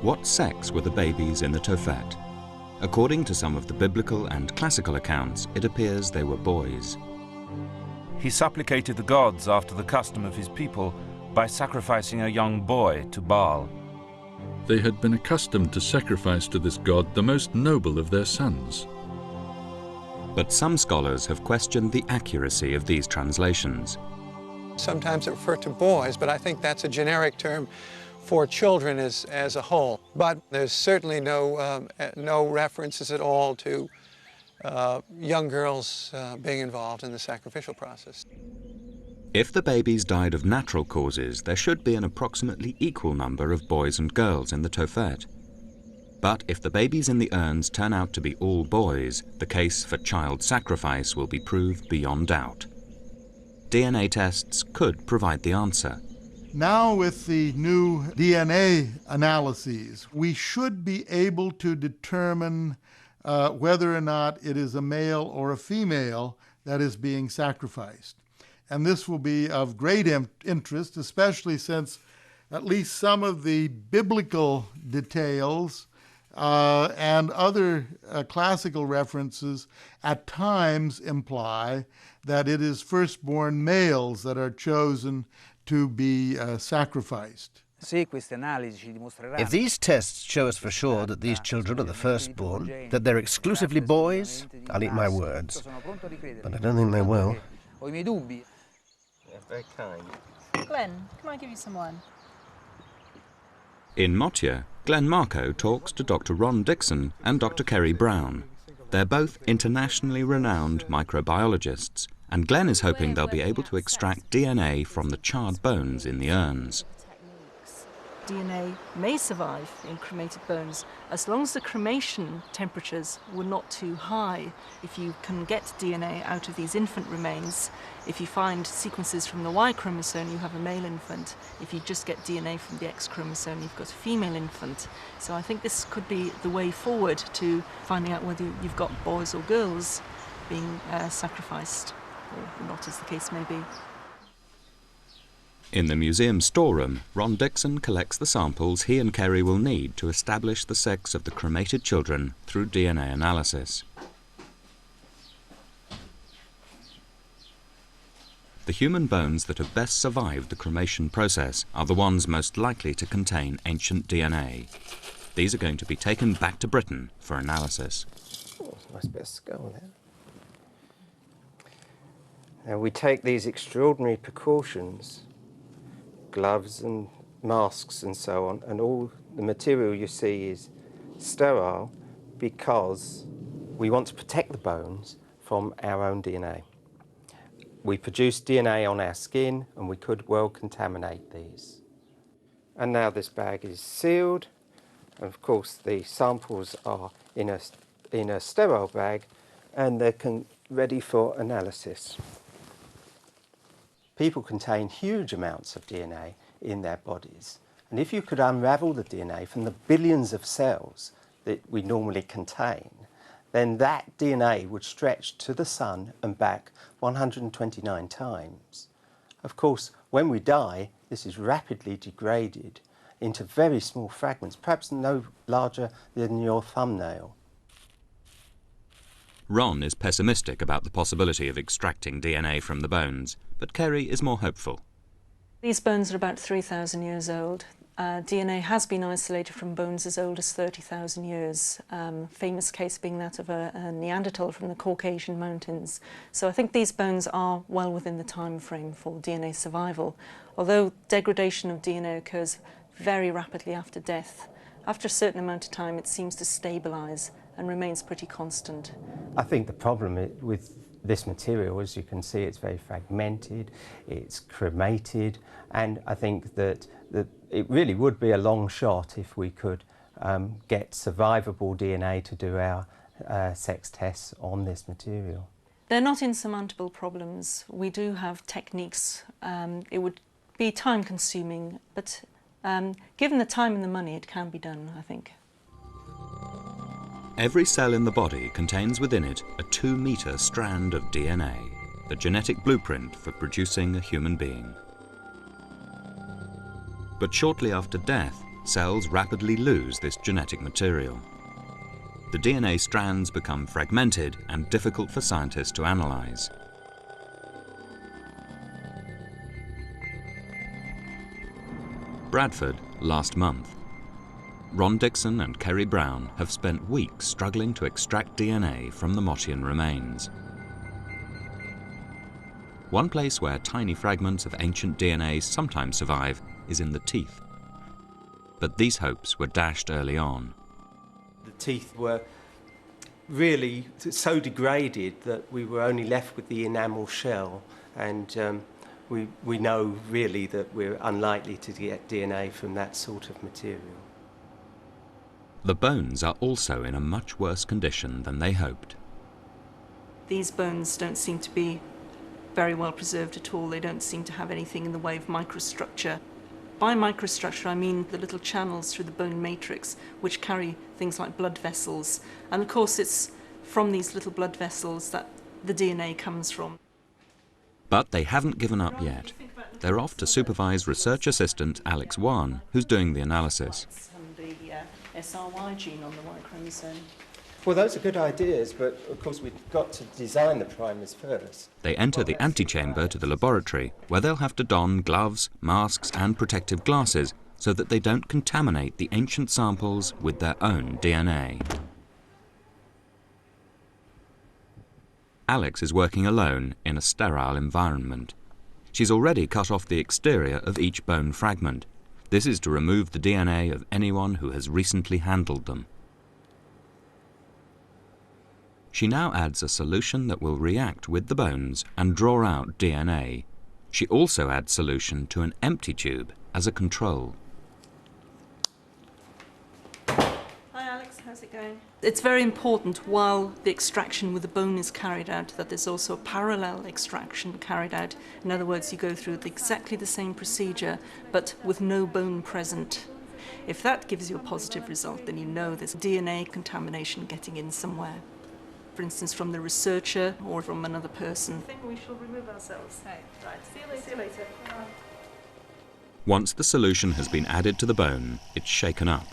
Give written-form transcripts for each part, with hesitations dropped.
What sex were the babies in the Tophet? According to some of the biblical and classical accounts, it appears they were boys. He supplicated the gods after the custom of his people by sacrificing a young boy to Baal. They had been accustomed to sacrifice to this god the most noble of their sons. But some scholars have questioned the accuracy of these translations. Sometimes it referred to boys, but I think that's a generic term for children as a whole. But there's certainly no references at all to young girls being involved in the sacrificial process. If the babies died of natural causes, there should be an approximately equal number of boys and girls in the Tophet. But if the babies in the urns turn out to be all boys, the case for child sacrifice will be proved beyond doubt. DNA tests could provide the answer. Now with the new DNA analyses, we should be able to determine whether or not it is a male or a female that is being sacrificed. And this will be of great interest, especially since at least some of the biblical details and other classical references at times imply that it is firstborn males that are chosen to be sacrificed. If these tests show us for sure that these children are the firstborn, that they're exclusively boys, I'll eat my words. But I don't think they will. Very kind. Glenn, can I give you some wine? In Motia, Glenn Marco talks to Dr. Ron Dixon and Dr. Kerry Brown. They're both internationally renowned microbiologists, and Glenn is hoping they'll be able to extract DNA from the charred bones in the urns. DNA may survive in cremated bones as long as the cremation temperatures were not too high. If you can get DNA out of these infant remains, if you find sequences from the Y chromosome, you have a male infant. If you just get DNA from the X chromosome, you've got a female infant. So I think this could be the way forward to finding out whether you've got boys or girls being sacrificed, or not, as the case may be. In the museum storeroom, Ron Dixon collects the samples he and Kerry will need to establish the sex of the cremated children through DNA analysis. The human bones that have best survived the cremation process are the ones most likely to contain ancient DNA. These are going to be taken back to Britain for analysis. Oh, it's a nice bit of skull there. Now we take these extraordinary precautions, gloves and masks and so on, and all the material you see is sterile because we want to protect the bones from our own DNA. We produce DNA on our skin and we could well contaminate these. And now this bag is sealed, and of course the samples are in a sterile bag and they're ready for analysis. People contain huge amounts of DNA in their bodies, and if you could unravel the DNA from the billions of cells that we normally contain, then that DNA would stretch to the sun and back 129 times. Of course, when we die, this is rapidly degraded into very small fragments, perhaps no larger than your thumbnail. Ron is pessimistic about the possibility of extracting DNA from the bones, but Kerry is more hopeful. These bones are about 3,000 years old. DNA has been isolated from bones as old as 30,000 years, famous case being that of a Neanderthal from the Caucasian mountains. So I think these bones are well within the time frame for DNA survival, although degradation of DNA occurs very rapidly after death. After a certain amount of time, it seems to stabilise and remains pretty constant. I think the problem with this material, as you can see, it's very fragmented, it's cremated, and I think that it really would be a long shot if we could get survivable DNA to do our sex tests on this material. They're not insurmountable problems. We do have techniques. It would be time-consuming, but given the time and the money, it can be done, I think. Every cell in the body contains within it a 2-metre strand of DNA, the genetic blueprint for producing a human being. But shortly after death, cells rapidly lose this genetic material. The DNA strands become fragmented and difficult for scientists to analyze. Bradford, last month. Ron Dixon and Kerry Brown have spent weeks struggling to extract DNA from the Motian remains. One place where tiny fragments of ancient DNA sometimes survive is in the teeth. But these hopes were dashed early on. The teeth were really so degraded that we were only left with the enamel shell, and we know really that we're unlikely to get DNA from that sort of material. The bones are also in a much worse condition than they hoped. These bones don't seem to be very well preserved at all. They don't seem to have anything in the way of microstructure. By microstructure, I mean the little channels through the bone matrix which carry things like blood vessels. And of course, it's from these little blood vessels that the DNA comes from. But they haven't given up yet. They're off to supervise research assistant Alex Wan, who's doing the analysis. And the SRY gene on the Y chromosome. Well, those are good ideas, but of course we've got to design the primers first. They enter the antechamber to the laboratory, where they'll have to don gloves, masks and protective glasses so that they don't contaminate the ancient samples with their own DNA. Alex is working alone in a sterile environment. She's already cut off the exterior of each bone fragment. This is to remove the DNA of anyone who has recently handled them. She now adds a solution that will react with the bones and draw out DNA. She also adds solution to an empty tube as a control. Hi Alex, how's it going? It's very important while the extraction with the bone is carried out that there's also a parallel extraction carried out. In other words, you go through exactly the same procedure but with no bone present. If that gives you a positive result, then you know there's DNA contamination getting in somewhere. For instance, from the researcher or from another person. I think we shall remove ourselves. Hey, right. See you later. Once the solution has been added to the bone, it's shaken up.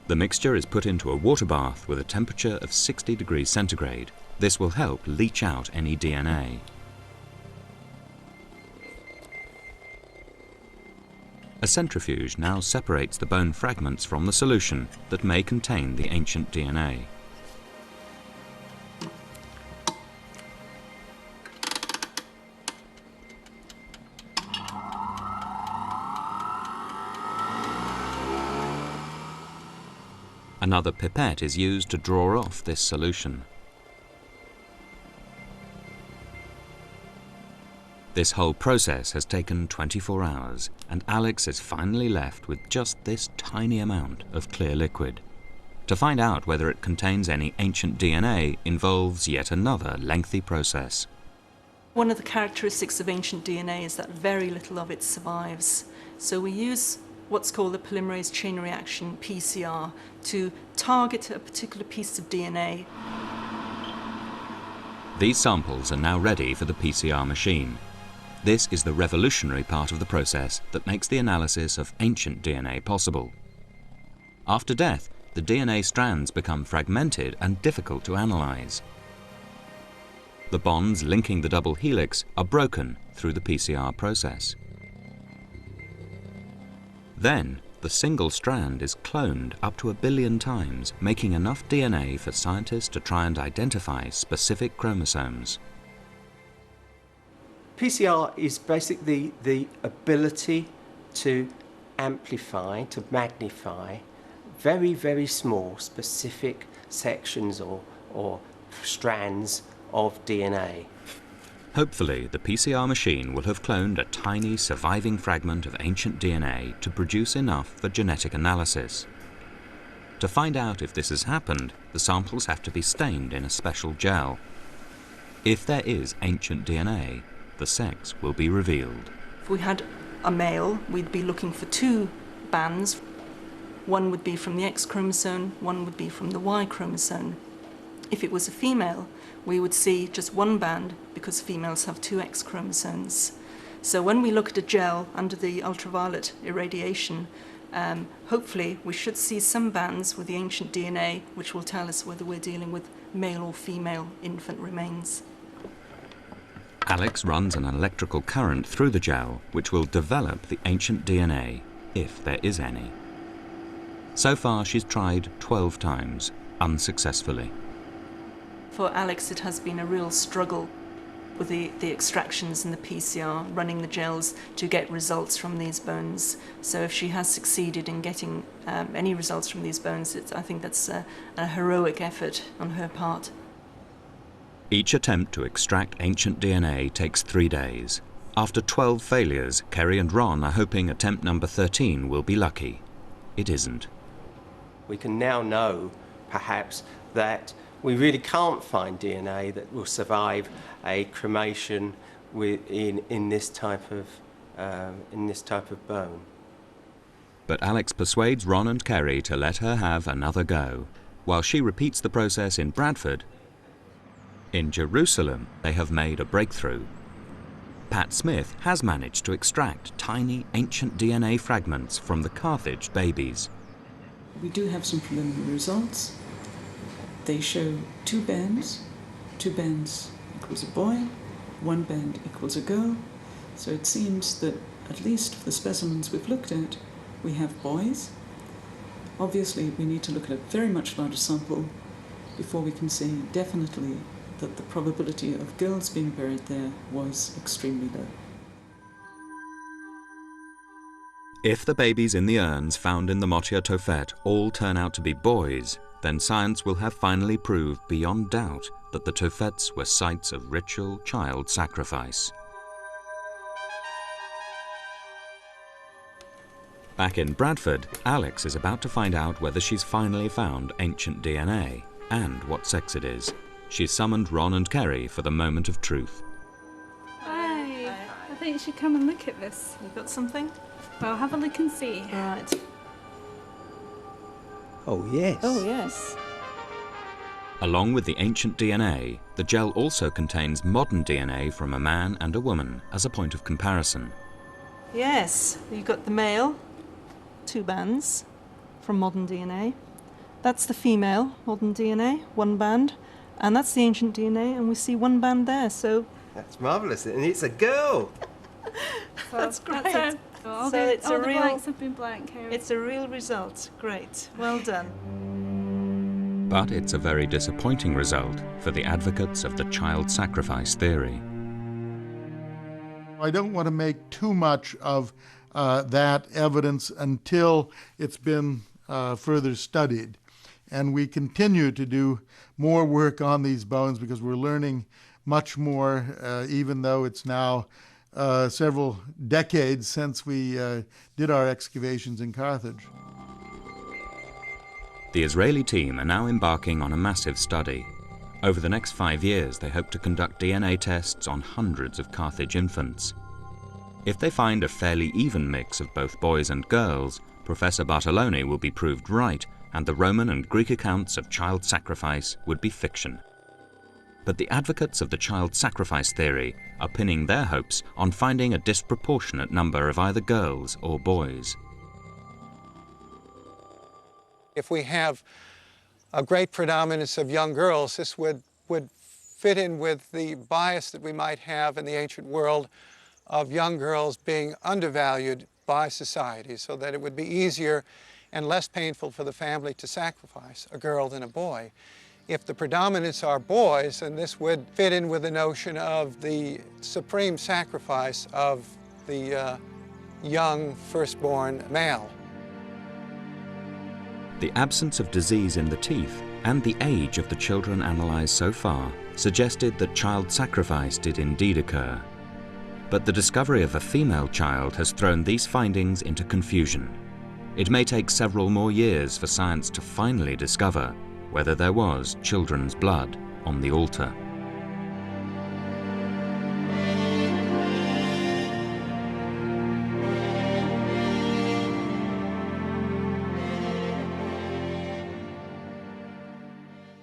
The mixture is put into a water bath with a temperature of 60 degrees centigrade. This will help leach out any DNA. A centrifuge now separates the bone fragments from the solution that may contain the ancient DNA. Another pipette is used to draw off this solution. This whole process has taken 24 hours, and Alex is finally left with just this tiny amount of clear liquid. To find out whether it contains any ancient DNA involves yet another lengthy process. One of the characteristics of ancient DNA is that very little of it survives. So we use what's called the polymerase chain reaction, PCR, to target a particular piece of DNA. These samples are now ready for the PCR machine. This is the revolutionary part of the process that makes the analysis of ancient DNA possible. After death, the DNA strands become fragmented and difficult to analyze. The bonds linking the double helix are broken through the PCR process. Then, the single strand is cloned up to 1 billion times, making enough DNA for scientists to try and identify specific chromosomes. PCR is basically the ability to amplify, to magnify very, very small specific sections or strands of DNA. Hopefully, the PCR machine will have cloned a tiny surviving fragment of ancient DNA to produce enough for genetic analysis. To find out if this has happened, the samples have to be stained in a special gel. If there is ancient DNA, the sex will be revealed. If we had a male, we'd be looking for 2 bands. One would be from the X chromosome, one would be from the Y chromosome. If it was a female, we would see just 1 band because females have 2 X chromosomes. So when we look at a gel under the ultraviolet irradiation, hopefully we should see some bands with the ancient DNA, which will tell us whether we're dealing with male or female infant remains. Alex runs an electrical current through the gel, which will develop the ancient DNA, if there is any. So far, she's tried 12 times, unsuccessfully. For Alex, it has been a real struggle with the extractions and the PCR, running the gels to get results from these bones. So if she has succeeded in getting any results from these bones, I think that's a heroic effort on her part. Each attempt to extract ancient DNA takes 3 days. After 12 failures, Kerry and Ron are hoping attempt number 13 will be lucky. It isn't. We can now know, perhaps, that we really can't find DNA that will survive a cremation in this type of bone. But Alex persuades Ron and Kerry to let her have another go, while she repeats the process in Bradford. In Jerusalem, they have made a breakthrough. Pat Smith has managed to extract tiny ancient DNA fragments from the Carthage babies. We do have some preliminary results. They show 2 bands. 2 bands equals a boy, 1 band equals a girl. So it seems that, at least for the specimens we've looked at, we have boys. Obviously, we need to look at a very much larger sample before we can say definitely that the probability of girls being buried there was extremely low. If the babies in the urns found in the Motia Tophet all turn out to be boys, then science will have finally proved beyond doubt that the Tophets were sites of ritual child sacrifice. Back in Bradford, Alex is about to find out whether she's finally found ancient DNA and what sex it is. She's summoned Ron and Kerry for the moment of truth. Hi. I think you should come and look at this. You got something? Well, have a look and see. Right. Oh, yes. Oh, yes. Along with the ancient DNA, the gel also contains modern DNA from a man and a woman as a point of comparison. Yes, you've got the male, 2 bands from modern DNA. That's the female, modern DNA, 1 band. And that's the ancient DNA, and we see 1 band there, so... That's marvellous, and it's a girl! That's great. All the blanks have been blank here. It's a real result. Great. Well done. But it's a very disappointing result for the advocates of the child sacrifice theory. I don't want to make too much of that evidence until it's been further studied. And we continue to do more work on these bones because we're learning much more, even though it's now several decades since we did our excavations in Carthage. The Israeli team are now embarking on a massive study. Over the next 5 years, they hope to conduct DNA tests on hundreds of Carthage infants. If they find a fairly even mix of both boys and girls, Professor Bartolone will be proved right, and the Roman and Greek accounts of child sacrifice would be fiction. But the advocates of the child sacrifice theory are pinning their hopes on finding a disproportionate number of either girls or boys. If we have a great predominance of young girls, this would fit in with the bias that we might have in the ancient world of young girls being undervalued by society, so that it would be easier and less painful for the family to sacrifice a girl than a boy. If the predominance are boys, then this would fit in with the notion of the supreme sacrifice of the young firstborn male. The absence of disease in the teeth and the age of the children analysed so far suggested that child sacrifice did indeed occur. But the discovery of a female child has thrown these findings into confusion. It may take several more years for science to finally discover whether there was children's blood on the altar.